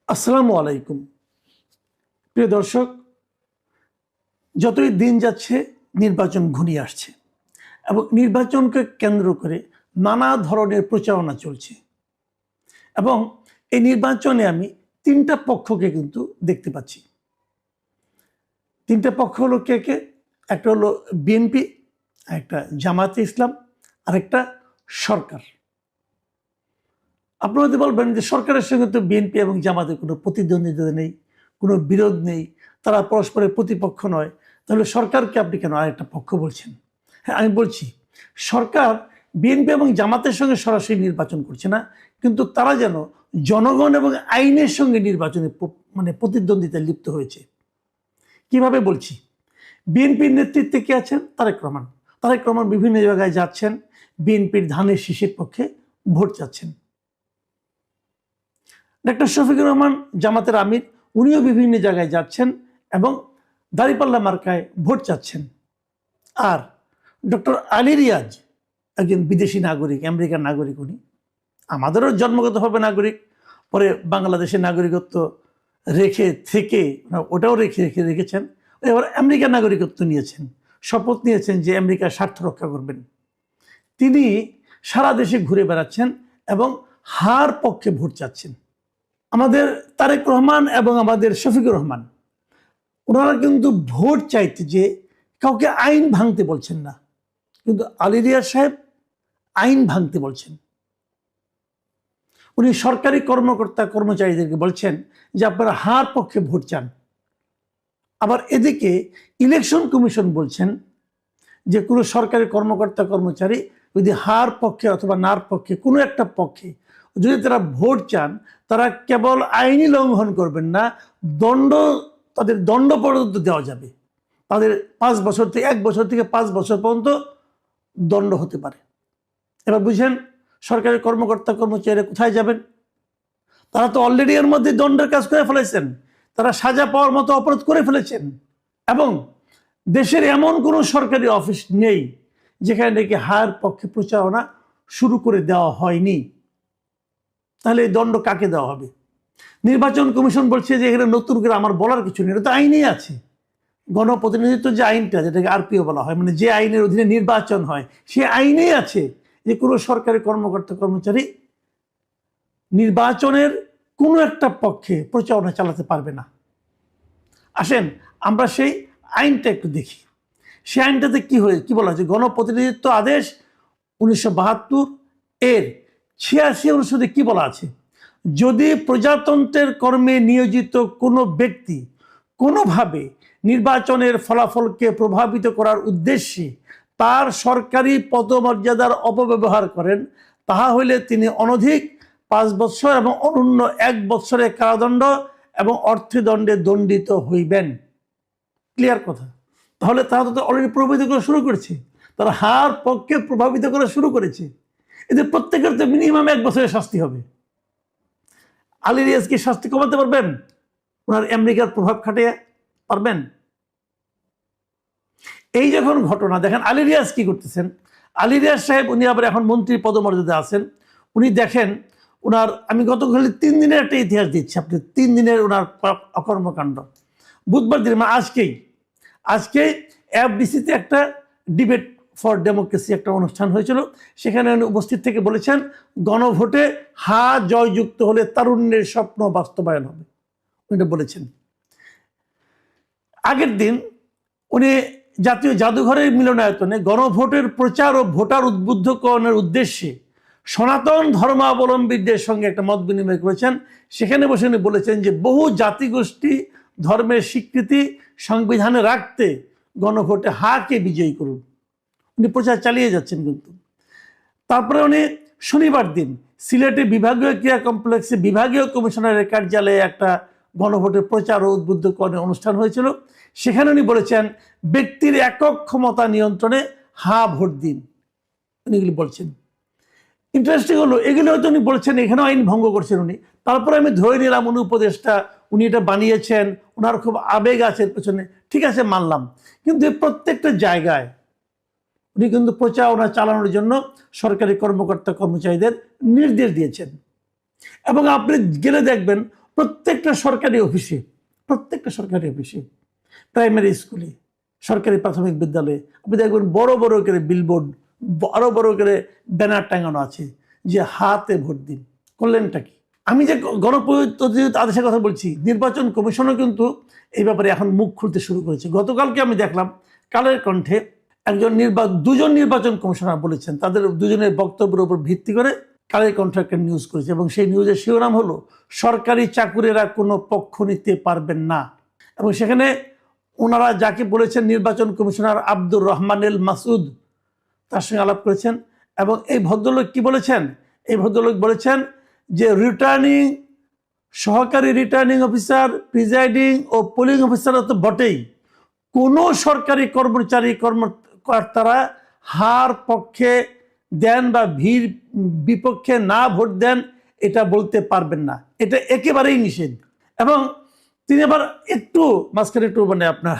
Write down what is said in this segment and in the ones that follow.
আসসালামু আলাইকুম। প্রিয় দর্শক, যতই দিন যাচ্ছে নির্বাচন ঘনিয়ে আসছে এবং নির্বাচনকে কেন্দ্র করে নানা ধরনের প্রচারণা চলছে এবং এই নির্বাচনে আমি তিনটা পক্ষকে কিন্তু দেখতে পাচ্ছি। তিনটা পক্ষ হলো কে কে? একটা হলো বিএনপি, একটা জামায়াতে ইসলাম, আরেকটা সরকার। আপনারা যদি বলবেন যে সরকারের সঙ্গে তো বিএনপি এবং জামাতের কোনো প্রতিদ্বন্দ্বিতা নেই, কোনো বিরোধ নেই, তারা পরস্পরের প্রতিপক্ষ নয়, তাহলে সরকারকে আপনি কেন আরেকটা পক্ষ বলছেন? হ্যাঁ, আমি বলছি সরকার বিএনপি এবং জামাতের সঙ্গে সরাসরি নির্বাচন করছে না, কিন্তু তারা যেন জনগণ এবং আইনের সঙ্গে নির্বাচনে প্রতিদ্বন্দ্বিতায় লিপ্ত হয়েছে। কিভাবে বলছি? বিএনপির নেতৃত্বে কে আছেন? তারেক রহমান। তারেক রহমান বিভিন্ন জায়গায় যাচ্ছেন, বিএনপির ধানের শীষের পক্ষে ভোট চাচ্ছেন। ডক্টর শফিকুর রহমান জামাতের আমির, উনিও বিভিন্ন জায়গায় যাচ্ছেন এবং দাঁড়িপাল্লা মার্কায় ভোট চাচ্ছেন। আর ডক্টর আলী রিয়াজ একজন বিদেশি নাগরিক, আমেরিকার নাগরিক। উনি আমাদেরও জন্মগতভাবে নাগরিক, পরে বাংলাদেশের নাগরিকত্ব ওটাও রেখেছেন, এবার আমেরিকার নাগরিকত্ব নিয়েছেন, শপথ নিয়েছেন যে আমেরিকার স্বার্থ রক্ষা করবেন। তিনি সারা দেশে ঘুরে বেড়াচ্ছেন এবং হার পক্ষে ভোট চাচ্ছেন। আমাদের তারেক রহমান এবং আমাদের শফিকুর রহমান, ওনারা কিন্তু ভোট চাইতে যে কাউকে আইন ভাঙতে বলছেন না, কিন্তু আলী রিয়াজ সাহেব আইন ভাঙতে বলছেন। উনি সরকারি কর্মকর্তা কর্মচারীদেরকে বলছেন যে আপনারা হার পক্ষে ভোট চান। আবার এদিকে ইলেকশন কমিশন বলছেন যে কোনো সরকারি কর্মকর্তা কর্মচারী যদি হার পক্ষে অথবা নার পক্ষে কোনো একটা পক্ষে যদি তারা ভোট চান, তারা কেবল আইনি লঙ্ঘন করবেন না, তাদের দণ্ড পর্যন্ত দেওয়া যাবে। তাদের 1 বছর থেকে 5 বছর পর্যন্ত দণ্ড হতে পারে। এবার বুঝেন সরকারি কর্মকর্তা কর্মচারীরা কোথায় যাবেন? তারা তো অলরেডি এর মধ্যে দণ্ডের কাজ করে ফেলেছেন, তারা সাজা পাওয়ার মতো অপরাধ করে ফেলেছেন এবং দেশের এমন কোনো সরকারি অফিস নেই যেখানে নাকি হার পক্ষে প্রচারণা শুরু করে দেওয়া হয়নি। তাহলে এই দণ্ড কাকে দেওয়া হবে? নির্বাচন কমিশন বলছে যে এখানে নতুন করে আমার বলার কিছু নেই, এটা তো আইনেই আছে। গণপ্রতিনিধিত্ব যে আইনটা, যেটাকে আরপিও বলা হয়, মানে যে আইনের অধীনে নির্বাচন হয়, সে আইনেই আছে যে কোনো সরকারি কর্মকর্তা কর্মচারী নির্বাচনের কোনো একটা পক্ষে প্রচারণা চালাতে পারবে না। আসেন আমরা সেই আইনটা একটু দেখি। সেই আইনটাতে কি বলা হয়েছে? গণপ্রতিনিধিত্ব আদেশ 1972 এর 86 অনুচ্ছেদে কি বলা আছে? যদি প্রজাতন্ত্রের কর্মে নিয়োজিত কোনো ব্যক্তি কোনোভাবে নির্বাচনের ফলাফলকে প্রভাবিত করার উদ্দেশ্যে তার সরকারি পদমর্যাদার অপব্যবহার করেন, তাহা হইলে তিনি অনধিক 5 বৎসর এবং অনূন্য 1 বৎসরের কারাদণ্ড এবং অর্থদণ্ডে দণ্ডিত হইবেন। ক্লিয়ার কথা? তাহলে তারা তো অলরেডি প্রভাবিত করা শুরু করেছে, তারা হার পক্ষে প্রভাবিত করা শুরু করেছে। এদের প্রত্যেকের তো মিনিমাম 1 বছরের শাস্তি হবে। আলী রিয়াজ কি শাস্তি কমাতে পারবেন? ওনার আমেরিকার প্রভাব খাটিয়ে পারবেন? এই যখন ঘটনা দেখেন, আলী রিয়াজ কি করতেছেন? আলী রিয়াজ সাহেব উনি আবার এখন মন্ত্রী পদমর্যাদা আছেন। উনি দেখেন ওনার, আমি গতকাল 3 দিনের একটা ইতিহাস দিচ্ছি আপনি, 3 দিনের ওনার অকর্মকাণ্ড। বুধবার দিন আজকে এফডিসিতে একটা ডিবেট ফর ডেমোক্রেসি একটা অনুষ্ঠান হয়েছিল, সেখানে উনি উপস্থিত থেকে বলেছেন গণভোটে হা জয়যুক্ত হলে তারুণ্যের স্বপ্ন বাস্তবায়ন হবে, উনি বলেছেন। আগের দিন উনি জাতীয় জাদুঘরের মিলনায়তনে গণভোটের প্রচার ও ভোটার উদ্বুদ্ধকরণের উদ্দেশ্যে সনাতন ধর্মাবলম্বীদের সঙ্গে একটা মত বিনিময় করেছেন। সেখানে বসে উনি বলেছেন যে বহু জাতিগোষ্ঠী ধর্মের স্বীকৃতি সংবিধানে রাখতে গণভোটে হাকে বিজয়ী করুন। উনি প্রচার চালিয়ে যাচ্ছেন। কিন্তু তারপরে উনি শনিবার দিন সিলেটে বিভাগীয় ক্রীড়া কমপ্লেক্সে বিভাগীয় কমিশনারের কার্যালয়ে একটা গণভোটের প্রচার ও উদ্বুদ্ধকরণের অনুষ্ঠান হয়েছিল। সেখানে উনি বলেছেন ব্যক্তির একক ক্ষমতা নিয়ন্ত্রণে হা ভোট দিন, উনি এগুলি বলছেন। ইন্টারেস্টিং হলো এগুলো হয়তো উনি বলছেন, এখানেও আইন ভঙ্গ করছেন উনি। তারপরে আমি ধরে নিলাম উনি উপদেষ্টা, উনি এটা বানিয়েছেন, ওনার খুব আবেগ আছে পেছনে, ঠিক আছে মানলাম। কিন্তু প্রত্যেকটা জায়গায় উনি কিন্তু প্রচারণা চালানোর জন্য সরকারি কর্মকর্তা কর্মচারীদের নির্দেশ দিয়েছেন। এবং আপনি গেলে দেখবেন প্রত্যেকটা সরকারি অফিসে, প্রাইমারি স্কুলে, সরকারি প্রাথমিক বিদ্যালয়ে আপনি দেখবেন বড় বড় করে বিলবোর্ড, বড় বড় করে ব্যানার টাঙানো আছে যে হাতে ভোট দিন। করলেনটা কি? আমি যে গণপ্রতিনিধি আদেশের কথা বলছি, নির্বাচন কমিশনও কিন্তু এই ব্যাপারে এখন মুখ খুলতে শুরু করেছে। গতকালকে আমি দেখলাম কালের কণ্ঠে দুজন নির্বাচন কমিশনার বলেছেন, তাদের দুজনের বক্তব্যের উপর ভিত্তি করে কালের কণ্ঠ একটা নিউজ করেছে, এবং সেই নিউজের শিরোনাম হলো সরকারি চাকুরেরা কোনো পক্ষ নিতে পারবেন না। এবং সেখানে ওনারা যাকে বলেছেন নির্বাচন কমিশনার আব্দুর রহমানুল মাসুদ, তার সঙ্গে আলাপ করেছেন। এবং এই ভদ্রলোক কি বলেছেন? এই ভদ্রলোক বলেছেন যে সহকারী রিটার্নিং অফিসার, প্রিজাইডিং ও পোলিং অফিসার তো বটেই, কোনো সরকারি কর্মকর্তারা হার পক্ষে দেন বা ভিড় বিপক্ষে না ভোট দেন এটা বলতে পারবেন না, এটা একেবারেই নিষেধ। এবং তিনি আবার একটু মাঝখানে আপনার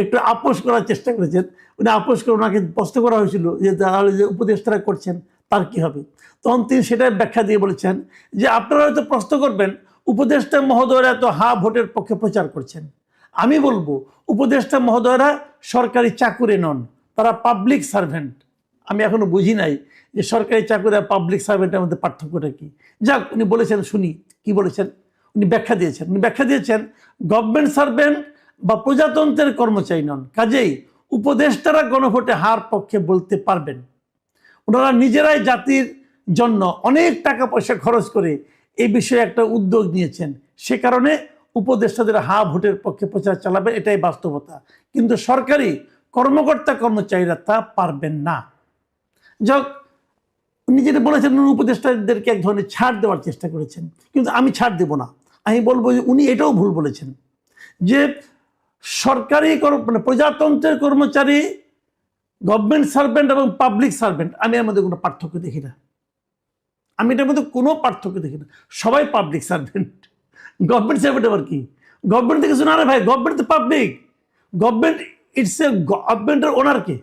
একটু আপোষ করার চেষ্টা করেছেন। উনি আপোষ করে ওনাকে প্রশ্ন করা হয়েছিল যে তাহলে যে উপদেষ্টারা করছেন তার কি হবে, তখন তিনি সেটাই ব্যাখ্যা দিয়ে বলেছেন যে আপনারা হয়তো প্রশ্ন করবেন উপদেষ্টা মহোদয়রা তো ভোটের পক্ষে প্রচার করছেন। আমি বলবো উপদেষ্টা মহোদয়রা সরকারি চাকুরে নন, তারা পাবলিক সার্ভেন্ট। আমি এখনো বুঝি নাই যে সরকারি চাকুরি আর পাবলিক সার্ভেন্টের মধ্যে পার্থক্যটা কি। যাক, উনি বলেছেন, শুনি কি বলেছেন। উনি ব্যাখ্যা দিয়েছেন গভর্নমেন্ট সার্ভেন্ট বা প্রজাতন্ত্রের কর্মচারী নন, কাজেই উপদেষ্টারা গণভোটে হার পক্ষে বলতে পারবেন। ওনারা নিজেরাই জাতির জন্য অনেক টাকা পয়সা খরচ করে এই বিষয়ে একটা উদ্যোগ নিয়েছেন, সে কারণে উপদেষ্টাদের ভোটের পক্ষে প্রচার চালাবে, এটাই বাস্তবতা। কিন্তু সরকারি কর্মচারীরা তা পারবেন না। যাক, উনি যেটা বলেছেন উপদেষ্টাদেরকে এক ধরনের ছাড় দেওয়ার চেষ্টা করেছেন, কিন্তু আমি ছাড় দেব না। আমি বলবো যে উনি এটাও ভুল বলেছেন যে সরকারি প্রজাতন্ত্রের কর্মচারী, গভর্নমেন্ট সার্ভেন্ট এবং পাবলিক সার্ভেন্ট, আমি এর মধ্যে কোনো পার্থক্য দেখি না। সবাই পাবলিক সার্ভেন্ট। গভর্নমেন্ট সার্ভেন্ট আবার কি? গভর্নমেন্ট থেকে শোনা ভাই, গভর্নমেন্ট তো পাবলিক। গভর্নমেন্টের ওনার কে?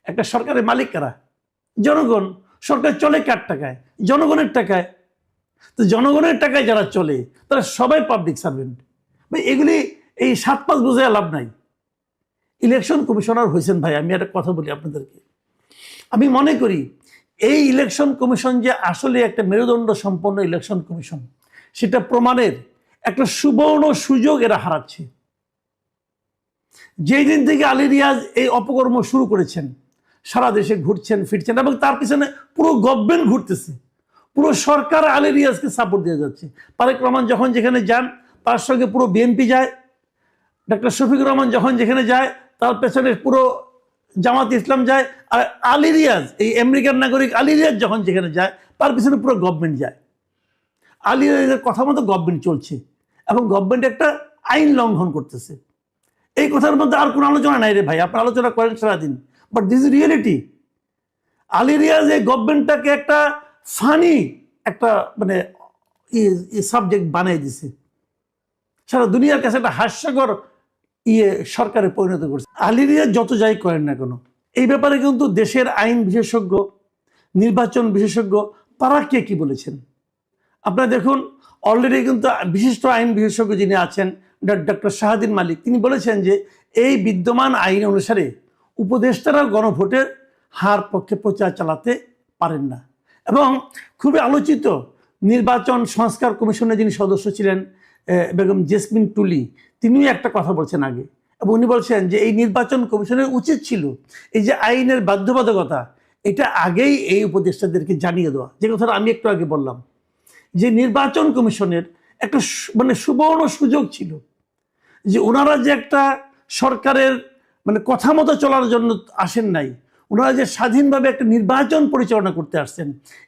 একটা সরকারের মালিক কারা? জনগণ। সরকার চলে কার টাকায়? জনগণের টাকায়। তো জনগণের টাকায় যারা চলে তারা সবাই পাবলিক সার্ভেন্ট। ভাই এগুলি এই 7-5 বোঝায় লাভ নাই। ইলেকশন কমিশনার হয়েছেন ভাই, আমি একটা কথা বলি আপনাদেরকে, আমি মনে করি এই ইলেকশন কমিশন যে আসলে একটা মেরুদণ্ড সম্পন্ন ইলেকশন কমিশন, সেটা প্রমাণের একটা সুবর্ণ সুযোগ এরা হারাচ্ছে। যেই দিন থেকে আলী রিয়াজ এই অপকর্ম শুরু করেছেন, সারা দেশে ঘুরছেন ফিরছেন, এবং তার পিছনে পুরো গভর্নমেন্ট ঘুরতেছে, পুরো সরকার আলী রিয়াজকে সাপোর্ট দিয়ে যাচ্ছে। তারেক রহমান যখন যেখানে যান তার সঙ্গে পুরো বিএনপি যায়, ডক্টর শফিকুর রহমান যখন যেখানে যায় তার পেছনে পুরো জামাত ইসলাম যায়, আর আলী রিয়াজ, এই আমেরিকার নাগরিক আলী রিয়াজ যখন যেখানে যায় তার পিছনে পুরো গভর্নমেন্ট যায়। আলী রিয়াজের কথা মতো গভর্নমেন্ট চলছে, এবং গভর্নমেন্ট একটা আইন লঙ্ঘন করতেছে। এই কথার মধ্যে আর কোনো আলোচনা নাই রে ভাই, আপনার আলোচনা করেন সারাদিন, but this is reality. Ali Riaz এই গভর্নমেন্টটাকে একটা ফানি একটা সাবজেক্ট বানিয়ে দিছে, সারা দুনিয়ার কাছে একটা হাস্যকর সরকারে পরিণত করছে। আলী রিয়াজ যত যাই করেন না কেন, এই ব্যাপারে কিন্তু দেশের আইন বিশেষজ্ঞ, নির্বাচন বিশেষজ্ঞ, তারা কে কি বলেছেন আপনারা দেখুন। অলরেডি কিন্তু বিশিষ্ট আইন বিশেষজ্ঞ যিনি আছেন ডক্টর শাহাদিন মালিক, তিনি বলেছেন যে এই বিদ্যমান আইন অনুসারে উপদেষ্টারা গণভোটের হার পক্ষে প্রচার চালাতে পারেন না। এবং খুবই আলোচিত নির্বাচন সংস্কার কমিশনের যিনি সদস্য ছিলেন বেগম জেসমিন টুলি, তিনিও একটা কথা বলছেন আগে, এবং উনি বলছেন যে এই নির্বাচন কমিশনের উচিত ছিল এই যে আইনের বাধ্যবাধকতা, এটা আগেই এই উপদেষ্টাদেরকে জানিয়ে দেওয়া। যে কথাটা আমি একটু আগে বললাম, যে নির্বাচন কমিশনের একটা সুবর্ণ সুযোগ ছিল যে ওনারা যে একটা সরকারের কথা মতো চলার জন্য আসেন নাই, ওনারা যে স্বাধীনভাবে একটা নির্বাচন পরিচালনা করতে আসছেন,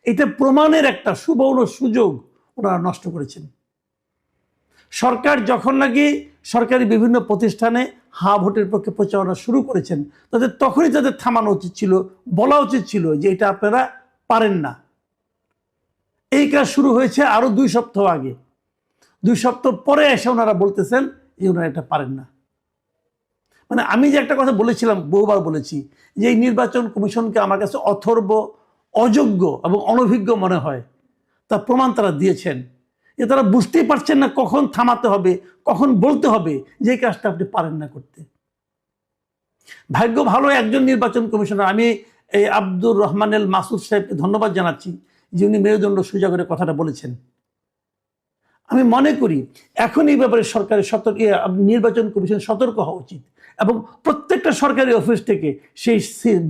এটা প্রমাণের একটা সুবর্ণ সুযোগ ওনারা নষ্ট করেছেন। সরকার যখন নাকি সরকারি বিভিন্ন প্রতিষ্ঠানে ভোটের পক্ষে প্রচারণা শুরু করেছেন, তখনই তাদের থামানো উচিত ছিল, বলা উচিত ছিল যে এটা আপনারা পারেন না। এই কাজ শুরু হয়েছে আরো 2 সপ্তাহ আগে। 2 সপ্তাহ পরে এসে ওনারা বলতেছেন যে ওনারা এটা পারেন না। আমি যে একটা কথা বলেছিলাম, বহুবার বলেছি, যে এই নির্বাচন কমিশনকে আমার কাছে অথর্ব, অযোগ্য এবং অনভিজ্ঞ মনে হয়, তার প্রমাণ তারা দিয়েছেন। যে তারা বুঝতেই পারছেন না কখন থামাতে হবে, কখন বলতে হবে যে এই কাজটা আপনি পারেন না করতে। ভাগ্য ভালো একজন নির্বাচন কমিশনার, আমি এই আব্দুর রহমানুল মাসুদ সাহেবকে ধন্যবাদ জানাচ্ছি যে উনি মেরুদণ্ড সোজা করে কথাটা বলেছেন। আমি মনে করি এখন এই ব্যাপারে সরকারের নির্বাচন কমিশন সতর্ক হওয়া উচিত এবং প্রত্যেকটা সরকারি অফিস থেকে সেই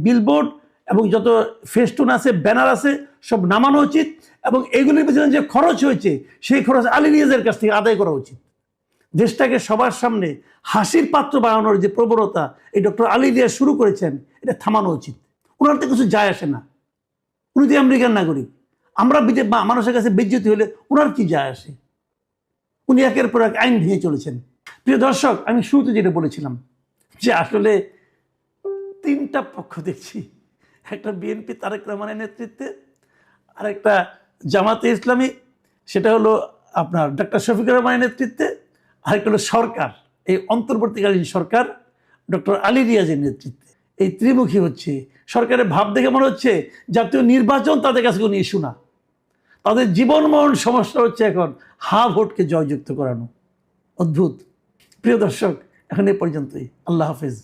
বিলবোর্ড এবং যত ফেস্টুন আছে, ব্যানার আছে, সব নামানো উচিত এবং এগুলির পিছনে যে খরচ হয়েছে সেই খরচ আলী রিয়াজের কাছ থেকে আদায় করা উচিত। দেশটাকে সবার সামনে হাসির পাত্র বানানোর যে প্রবণতা এই ডক্টর আলী রিয়াজ শুরু করেছেন, এটা থামানো উচিত। ওনার তো কিছু যায় আসে না, উনি তো আমেরিকান নাগরিক। আমরা মানুষের কাছে বেজ্জতি হলে ওনার কি যায় আসে? উনি একের পর এক আইন ভেঙে চলেছেন। প্রিয় দর্শক, আমি শুরুতে যেটা বলেছিলাম যে আসলে তিনটা পক্ষ দেখছি, একটা বিএনপি তারেক রহমানের নেতৃত্বে, আরেকটা জামাতে ইসলামী সেটা হলো আপনার ডক্টর শফিকুর রহমানের নেতৃত্বে, আরেকটা হলো সরকার, এই অন্তর্বর্তীকালীন সরকার ডক্টর আলী রিয়াজের নেতৃত্বে। এই ত্রিমুখী হচ্ছে সরকারের ভাব দেখে মনে হচ্ছে জাতীয় নির্বাচন তাদের কাছে কোনো ইস্যু না। তাদের জীবনমরণ সমস্যা হচ্ছে এখন হা ভোটকে জয়যুক্ত করানো। অদ্ভুত। প্রিয় দর্শক, এখন এ পর্যন্তই। আল্লাহ হাফেজ।